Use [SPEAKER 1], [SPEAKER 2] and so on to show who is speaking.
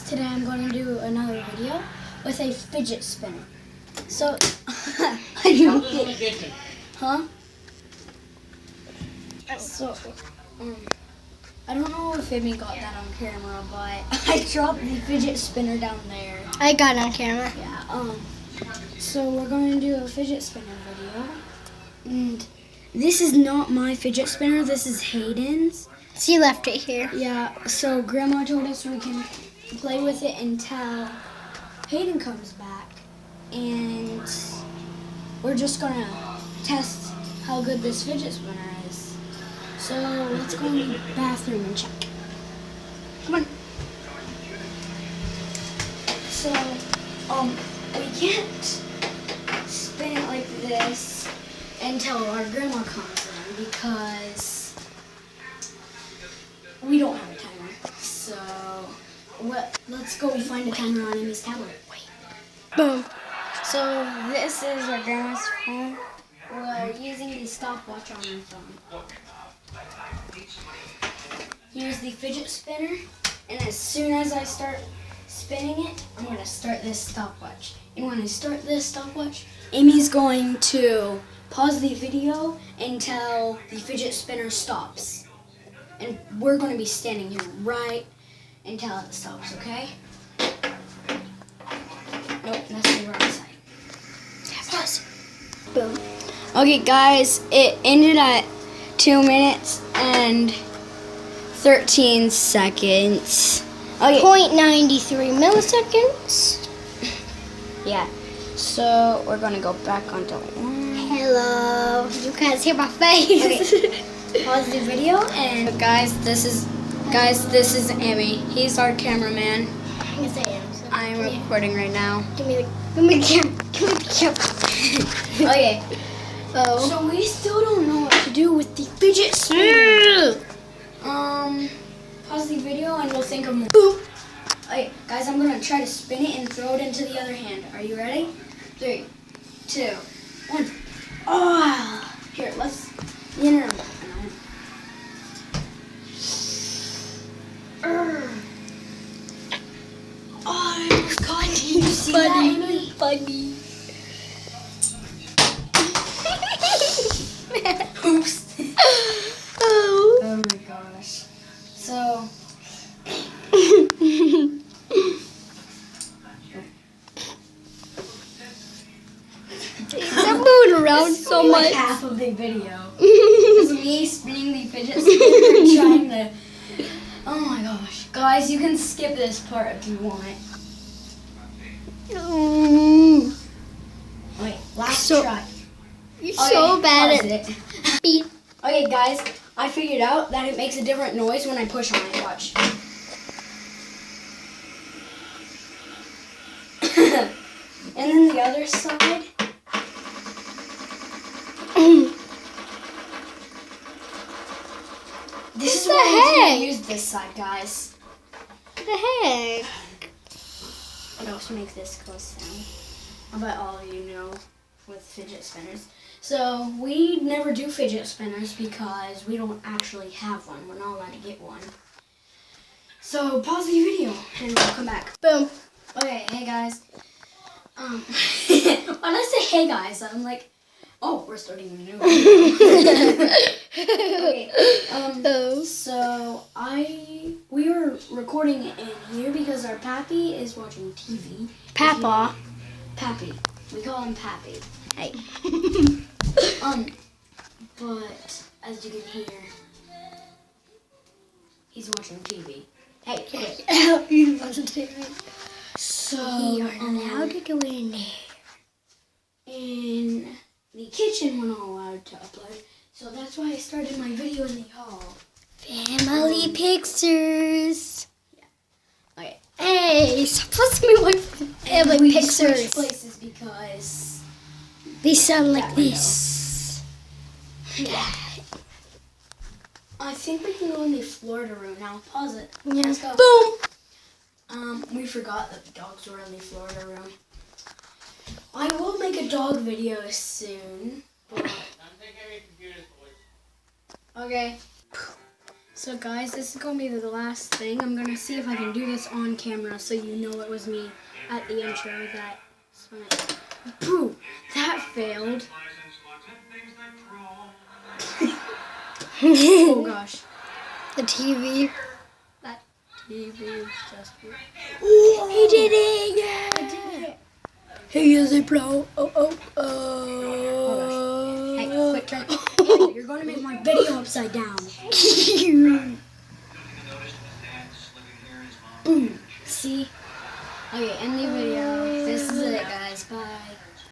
[SPEAKER 1] Today I'm going to do another video with a fidget spinner. So, I dropped it. Huh? So, I don't know if Amy got that on camera, but I dropped the fidget spinner down there.
[SPEAKER 2] I got it on camera.
[SPEAKER 1] Yeah. So we're going to do a fidget spinner video, and this is not my fidget spinner. This is Hayden's.
[SPEAKER 2] She left it here.
[SPEAKER 1] Yeah. So Grandma told us we can play with it until Hayden comes back, and we're just gonna test how good this fidget spinner is. So let's go in the bathroom and check. Come on. So we can't spin it like this until our grandma comes in because we don't have a timer. So let's go find a timer on Amy's tablet.
[SPEAKER 2] Boom.
[SPEAKER 1] So this is our grandma's phone. We're using the stopwatch on her phone. Here's the fidget spinner, and as soon as I start spinning it, I'm going to start this stopwatch. And when I start this stopwatch, Amy's going to pause the video until the fidget spinner stops. And we're going to be standing here right until it stops, okay? Nope, that's the wrong side. Pause.
[SPEAKER 2] Boom.
[SPEAKER 1] Okay, guys, it ended at 2 minutes and 13 seconds. Okay.
[SPEAKER 2] 0.93 milliseconds.
[SPEAKER 1] Yeah. So we're gonna go back onto one.
[SPEAKER 2] Hello. You guys hear my face.
[SPEAKER 1] Okay. Pause the video, and guys, this is Emmy. He's our cameraman.
[SPEAKER 2] Yes, I am.
[SPEAKER 1] I am recording right now.
[SPEAKER 2] Give me the camera.
[SPEAKER 1] Okay.
[SPEAKER 2] Oh.
[SPEAKER 1] So we still don't know what to do with the fidget spinner. Pause the video and we'll think of more.
[SPEAKER 2] Boom.
[SPEAKER 1] Okay, guys, I'm gonna try to spin it and throw it into the other hand. Are you ready? 3, 2, 1. Oh, here, let's. No. Oh, I almost got it. Did you see that, Amy?
[SPEAKER 2] Funny.
[SPEAKER 1] Oops.
[SPEAKER 2] Oh.
[SPEAKER 1] Oh my gosh. So.
[SPEAKER 2] They're moving around
[SPEAKER 1] This is
[SPEAKER 2] so
[SPEAKER 1] only
[SPEAKER 2] much.
[SPEAKER 1] like half of the video. It's me spinning the fidget spinner and trying to. Oh my gosh, guys, you can skip this part if you want. Wait, last try.
[SPEAKER 2] You're so bad
[SPEAKER 1] pause
[SPEAKER 2] at
[SPEAKER 1] it.
[SPEAKER 2] beat.
[SPEAKER 1] Okay, guys, I figured out that it makes a different noise when I push on it. Watch. And then the other side. This is
[SPEAKER 2] What the
[SPEAKER 1] why I
[SPEAKER 2] heck?
[SPEAKER 1] didn't use this side, guys.
[SPEAKER 2] What the heck?
[SPEAKER 1] What else makes this cool sound? I bet all of you know with fidget spinners. So we never do fidget spinners because we don't actually have one. We're not allowed to get one. So pause the video and we'll come back.
[SPEAKER 2] Boom.
[SPEAKER 1] Okay, hey guys. When I say hey guys, I'm like, oh, we're starting a new video. Okay. So we were recording it in here because our pappy is watching TV.
[SPEAKER 2] Papa.
[SPEAKER 1] Pappy. We call him Pappy.
[SPEAKER 2] Hey.
[SPEAKER 1] But as you can hear, he's watching TV. Hey, quit.
[SPEAKER 2] You wasn't TV.
[SPEAKER 1] So
[SPEAKER 2] We are allowed to go in there.
[SPEAKER 1] in the kitchen, we're not allowed to upload. So that's why I started my video in the hall.
[SPEAKER 2] Family pictures.
[SPEAKER 1] Okay.
[SPEAKER 2] Hey, stop pushing me away from family
[SPEAKER 1] We
[SPEAKER 2] pictures.
[SPEAKER 1] switched places because
[SPEAKER 2] They sound like
[SPEAKER 1] we
[SPEAKER 2] this.
[SPEAKER 1] I think we can go in the Florida room now. Pause it.
[SPEAKER 2] Yeah.
[SPEAKER 1] Let's go.
[SPEAKER 2] Boom.
[SPEAKER 1] We forgot that the dogs were in the Florida room. I will make a dog video soon. But... Okay. So guys, this is gonna be the last thing. I'm gonna see if I can do this on camera so you know it was me at the intro that. Boo! That failed. Oh gosh.
[SPEAKER 2] The TV.
[SPEAKER 1] That TV is just.
[SPEAKER 2] He did it! Yeah!
[SPEAKER 1] I did it.
[SPEAKER 2] He is a pro. Oh.
[SPEAKER 1] Hey, quit trying. You're gonna make my video upside down.